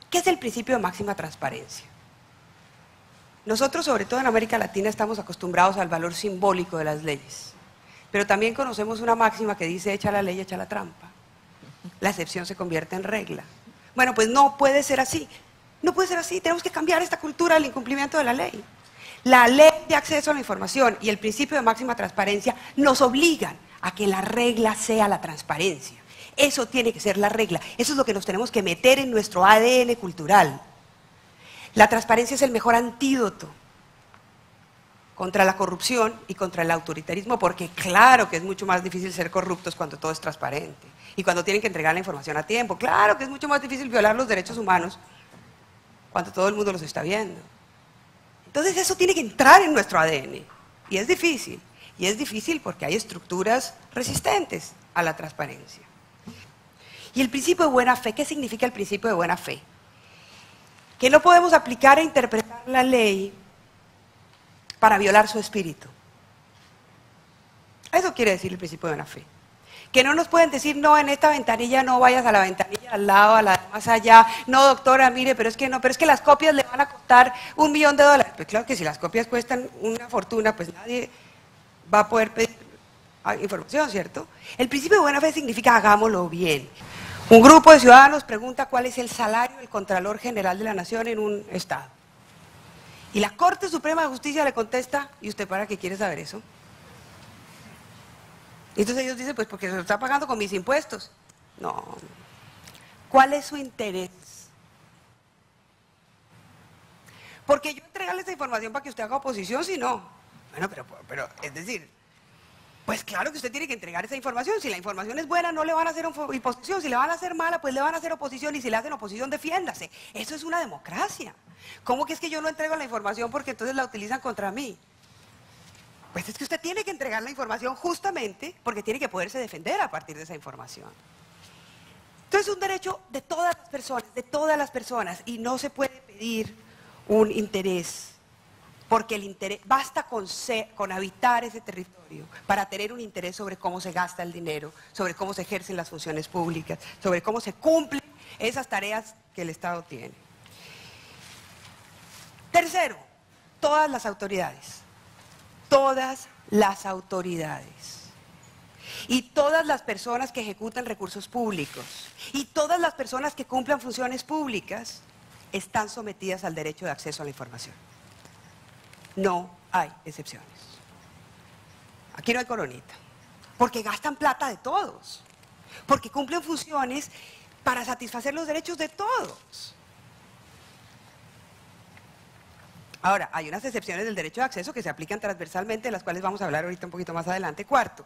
¿Qué es el principio de máxima transparencia? Nosotros, sobre todo en América Latina, estamos acostumbrados al valor simbólico de las leyes, pero también conocemos una máxima que dice: echa la ley, echa la trampa. La excepción se convierte en regla. Bueno, pues no puede ser así. No puede ser así. Tenemos que cambiar esta cultura del incumplimiento de la ley. La ley de acceso a la información y el principio de máxima transparencia nos obligan a que la regla sea la transparencia. Eso tiene que ser la regla. Eso es lo que nos tenemos que meter en nuestro ADN cultural. La transparencia es el mejor antídoto contra la corrupción y contra el autoritarismo, porque claro que es mucho más difícil ser corruptos cuando todo es transparente y cuando tienen que entregar la información a tiempo. Claro que es mucho más difícil violar los derechos humanos cuando todo el mundo los está viendo. Entonces eso tiene que entrar en nuestro ADN y es difícil. Y es difícil porque hay estructuras resistentes a la transparencia. Y el principio de buena fe, ¿qué significa el principio de buena fe? Que no podemos aplicar e interpretar la ley para violar su espíritu. Eso quiere decir el principio de buena fe. Que no nos pueden decir: no, en esta ventanilla no vayas, a la ventanilla al lado, a la de más allá. No, doctora, mire, pero es que no, pero es que las copias le van a costar $1.000.000. Pues claro que si las copias cuestan una fortuna, pues nadie va a poder pedir información, ¿cierto? El principio de buena fe significa: hagámoslo bien. Un grupo de ciudadanos pregunta cuál es el salario del Contralor General de la Nación en un estado. Y la Corte Suprema de Justicia le contesta: ¿y usted para qué quiere saber eso? Y entonces ellos dicen: pues porque se lo está pagando con mis impuestos. No. ¿Cuál es su interés? Porque yo entregarle esta información para que usted haga oposición, si no. Bueno, pero es decir, pues claro que usted tiene que entregar esa información. Si la información es buena, no le van a hacer oposición. Si le van a hacer mala, pues le van a hacer oposición. Y si le hacen oposición, defiéndase. Eso es una democracia. ¿Cómo que es que yo no entrego la información porque entonces la utilizan contra mí? Pues es que usted tiene que entregar la información justamente porque tiene que poderse defender a partir de esa información. Entonces es un derecho de todas las personas, y no se puede pedir un interés, porque el interés, basta con habitar ese territorio para tener un interés sobre cómo se gasta el dinero, sobre cómo se ejercen las funciones públicas, sobre cómo se cumplen esas tareas que el Estado tiene. Tercero, todas las autoridades y todas las personas que ejecutan recursos públicos y todas las personas que cumplan funciones públicas están sometidas al derecho de acceso a la información. No hay excepciones. Aquí no hay coronita, porque gastan plata de todos, porque cumplen funciones para satisfacer los derechos de todos. Ahora, hay unas excepciones del derecho de acceso que se aplican transversalmente, de las cuales vamos a hablar ahorita un poquito más adelante. Cuarto,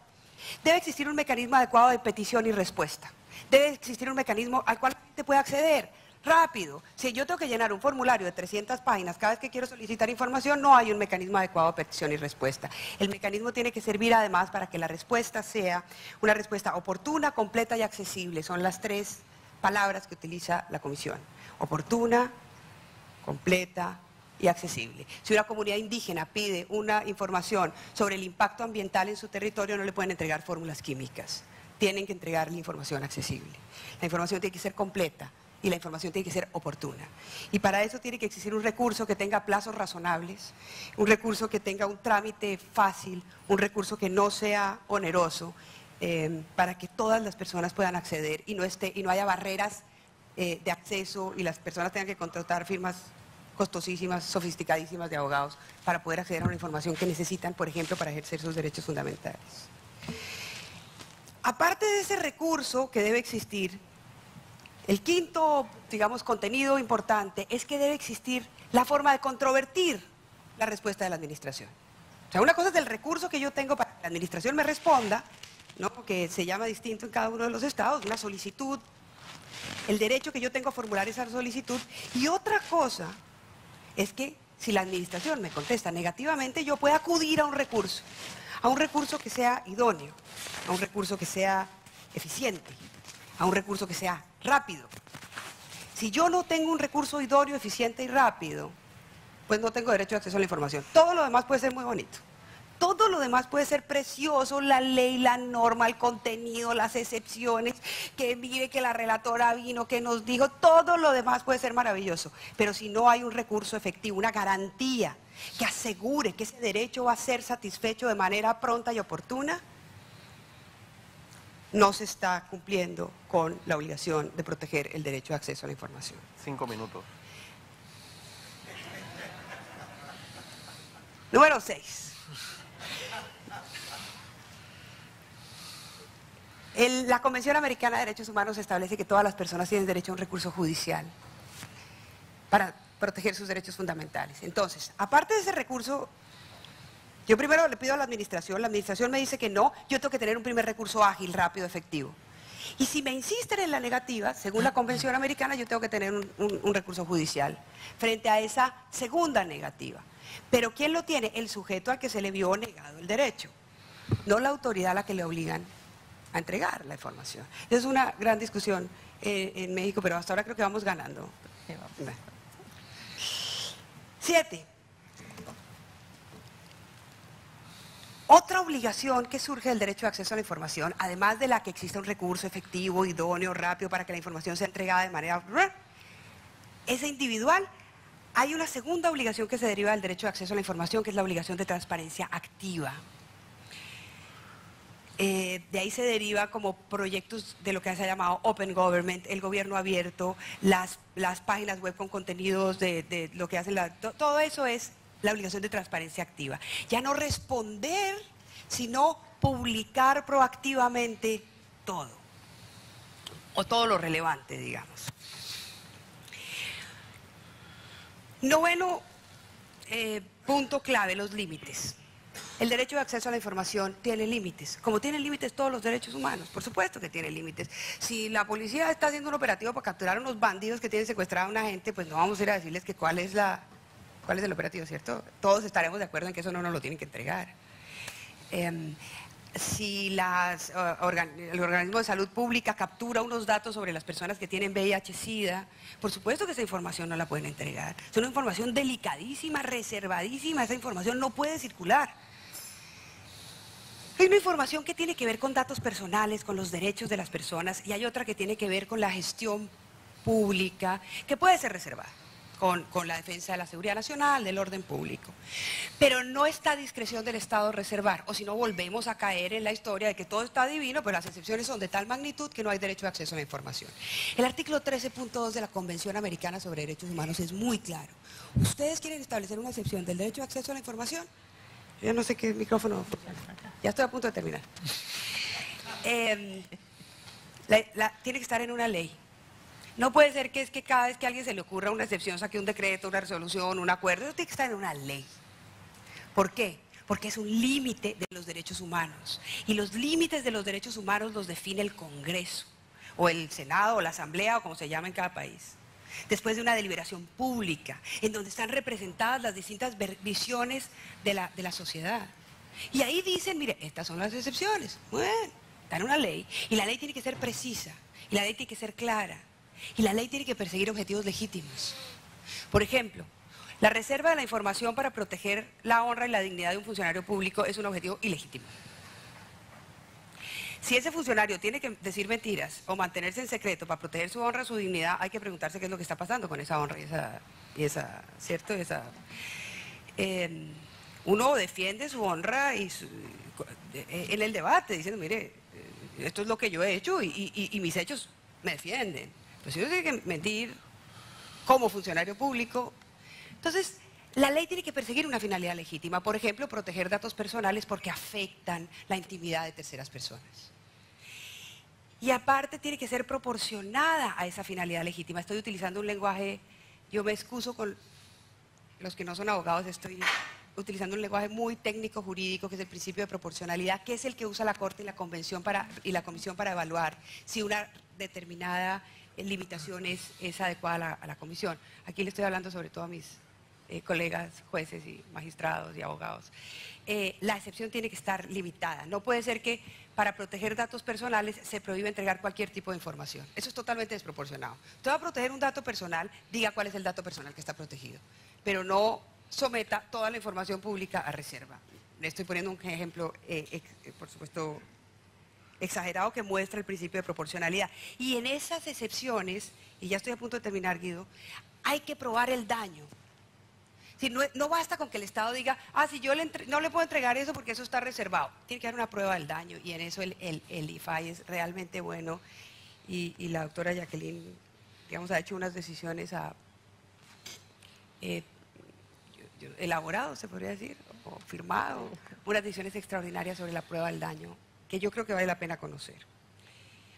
debe existir un mecanismo adecuado de petición y respuesta. Debe existir un mecanismo al cual la gente pueda acceder rápido. Si yo tengo que llenar un formulario de 300 páginas cada vez que quiero solicitar información, no hay un mecanismo adecuado de petición y respuesta. El mecanismo tiene que servir además para que la respuesta sea una respuesta oportuna, completa y accesible. Son las 3 palabras que utiliza la Comisión: oportuna, completa y accesible. Si una comunidad indígena pide una información sobre el impacto ambiental en su territorio, no le pueden entregar fórmulas químicas. Tienen que entregarle información accesible. La información tiene que ser completa y la información tiene que ser oportuna. Y para eso tiene que existir un recurso que tenga plazos razonables, un recurso que tenga un trámite fácil, un recurso que no sea oneroso, para que todas las personas puedan acceder y no haya barreras de acceso y las personas tengan que contratar firmas costosísimas, sofisticadísimas de abogados para poder acceder a una información que necesitan, por ejemplo, para ejercer sus derechos fundamentales. Aparte de ese recurso que debe existir, el quinto, digamos, contenido importante es que debe existir la forma de controvertir la respuesta de la administración. O sea, una cosa es el recurso que yo tengo para que la administración me responda, ¿no?, que se llama distinto en cada uno de los estados, una solicitud, el derecho que yo tengo a formular esa solicitud, y otra cosa es que si la administración me contesta negativamente, yo pueda acudir a un recurso que sea idóneo, a un recurso que sea eficiente, a un recurso que sea rápido. Si yo no tengo un recurso idóneo, eficiente y rápido, pues no tengo derecho de acceso a la información. Todo lo demás puede ser muy bonito, Todo lo demás puede ser precioso, la ley, la norma, el contenido, las excepciones, que mire que la relatora vino, que nos dijo, todo lo demás puede ser maravilloso. Pero si no hay un recurso efectivo, una garantía que asegure que ese derecho va a ser satisfecho de manera pronta y oportuna, no se está cumpliendo con la obligación de proteger el derecho de acceso a la información. 5 minutos. Número 6. La Convención Americana de Derechos Humanos establece que todas las personas tienen derecho a un recurso judicial para proteger sus derechos fundamentales. Entonces, aparte de ese recurso, yo primero le pido a la administración me dice que no, yo tengo que tener un primer recurso ágil, rápido, efectivo. Y si me insisten en la negativa, según la Convención Americana, yo tengo que tener un recurso judicial frente a esa segunda negativa. Pero ¿quién lo tiene? El sujeto al que se le vio negado el derecho, no la autoridad a la que le obligan a entregar la información. Es una gran discusión en México, pero hasta ahora creo que vamos ganando. 7. Otra obligación que surge del derecho de acceso a la información, además de la que exista un recurso efectivo, idóneo, rápido para que la información sea entregada de manera esa individual, hay una segunda obligación que se deriva del derecho de acceso a la información, que es la obligación de transparencia activa. De ahí se deriva como proyectos de lo que se ha llamado Open Government, el gobierno abierto, las páginas web con contenidos de lo que hacen, todo eso es la obligación de transparencia activa. Ya no responder, sino publicar proactivamente todo, o todo lo relevante, digamos. Noveno punto clave, los límites. El derecho de acceso a la información tiene límites, como tienen límites todos los derechos humanos, por supuesto que tiene límites. Si la policía está haciendo un operativo para capturar a unos bandidos que tienen secuestrada a una gente, pues no vamos a ir a decirles que cuál es el operativo, ¿cierto? Todos estaremos de acuerdo en que eso no nos lo tienen que entregar. Si el organismo de salud pública captura unos datos sobre las personas que tienen VIH-Sida, por supuesto que esa información no la pueden entregar. Es una información delicadísima, reservadísima, esa información no puede circular. Hay una información que tiene que ver con datos personales, con los derechos de las personas, y hay otra que tiene que ver con la gestión pública, que puede ser reservada, con la defensa de la seguridad nacional, del orden público. Pero no está a discreción del Estado reservar, o si no volvemos a caer en la historia de que todo está divino, pero las excepciones son de tal magnitud que no hay derecho de acceso a la información. El artículo 13.2 de la Convención Americana sobre Derechos Humanos es muy claro. ¿Ustedes quieren establecer una excepción del derecho de acceso a la información? Yo no sé qué micrófono. Ya estoy a punto de terminar. Tiene que estar en una ley. No puede ser que cada vez que a alguien se le ocurra una excepción saque un decreto, una resolución, un acuerdo. Eso tiene que estar en una ley. ¿Por qué? Porque es un límite de los derechos humanos. Y los límites de los derechos humanos los define el Congreso, o el Senado, o la Asamblea, o como se llama en cada país. Después de una deliberación pública, en donde están representadas las distintas visiones de la sociedad. Y ahí dicen, mire, estas son las excepciones. Bueno, está en una ley. Y la ley tiene que ser precisa. Y la ley tiene que ser clara. Y la ley tiene que perseguir objetivos legítimos. Por ejemplo, la reserva de la información para proteger la honra y la dignidad de un funcionario público es un objetivo ilegítimo. Si ese funcionario tiene que decir mentiras o mantenerse en secreto para proteger su honra, su dignidad, hay que preguntarse qué es lo que está pasando con esa honra ¿cierto? Uno defiende su honra en el debate, diciendo, mire, esto es lo que yo he hecho y mis hechos me defienden. Pues si uno tiene que mentir como funcionario público, entonces la ley tiene que perseguir una finalidad legítima. Por ejemplo, proteger datos personales porque afectan la intimidad de terceras personas. Y aparte tiene que ser proporcionada a esa finalidad legítima. Estoy utilizando un lenguaje, yo me excuso con los que no son abogados, estoy utilizando un lenguaje muy técnico jurídico, que es el principio de proporcionalidad, que es el que usa la Corte y la Comisión para evaluar si una determinada limitación es adecuada a la Comisión. Aquí le estoy hablando sobre todo a mis colegas jueces y magistrados y abogados. La excepción tiene que estar limitada. No puede ser que para proteger datos personales se prohíbe entregar cualquier tipo de información. Eso es totalmente desproporcionado. Usted va a proteger un dato personal, diga cuál es el dato personal que está protegido, pero no someta toda la información pública a reserva. estoy poniendo un ejemplo, por supuesto, exagerado, que muestra el principio de proporcionalidad. Y en esas excepciones, y ya estoy a punto de terminar, Guido, hay que probar el daño. Si no basta con que el Estado diga, si yo no le puedo entregar eso porque eso está reservado. Tiene que dar una prueba del daño, y en eso el IFAI es realmente bueno, y la doctora Jacqueline, digamos, ha hecho unas decisiones elaborado, se podría decir, o firmado, unas decisiones extraordinarias sobre la prueba del daño, que yo creo que vale la pena conocer.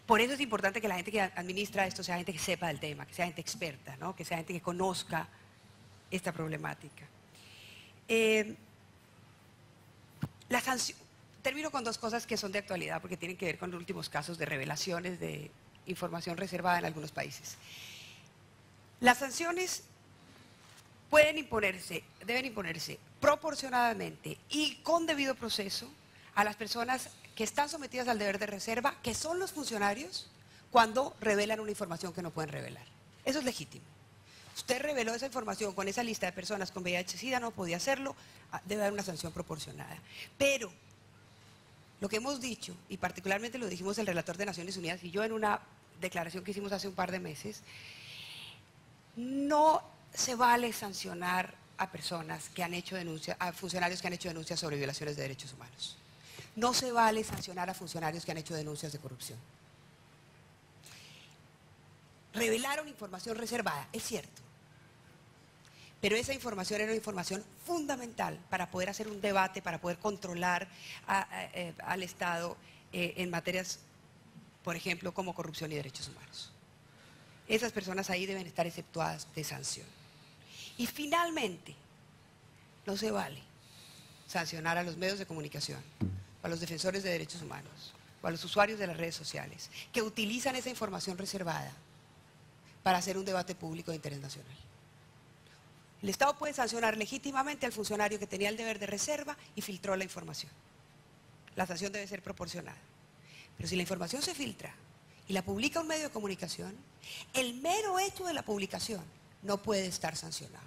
Por eso es importante que la gente que administra esto sea gente que sepa del tema, que sea gente experta, ¿no? Que sea gente que conozca esta problemática. Termino con dos cosas que son de actualidad, porque tienen que ver con los últimos casos de revelaciones de información reservada en algunos países. Las sanciones deben imponerse proporcionadamente y con debido proceso a las personas que están sometidas al deber de reserva, que son los funcionarios, cuando revelan una información que no pueden revelar. Eso es legítimo. Usted reveló esa información con esa lista de personas con VIH-Sida, no podía hacerlo, debe haber una sanción proporcionada. Pero lo que hemos dicho, y particularmente lo dijimos el relator de Naciones Unidas y yo en una declaración que hicimos hace un par de meses, no se vale sancionar a personas que han hecho denuncias, a funcionarios que han hecho denuncias sobre violaciones de derechos humanos. No se vale sancionar a funcionarios que han hecho denuncias de corrupción. Revelaron información reservada, es cierto, pero esa información era una información fundamental para poder hacer un debate, para poder controlar al Estado en materias, por ejemplo, como corrupción y derechos humanos. Esas personas ahí deben estar exceptuadas de sanción. Y finalmente, no se vale sancionar a los medios de comunicación, a los defensores de derechos humanos, o a los usuarios de las redes sociales, que utilizan esa información reservada para hacer un debate público de interés nacional. El Estado puede sancionar legítimamente al funcionario que tenía el deber de reserva y filtró la información. La sanción debe ser proporcionada. Pero si la información se filtra y la publica un medio de comunicación, el mero hecho de la publicación no puede estar sancionado.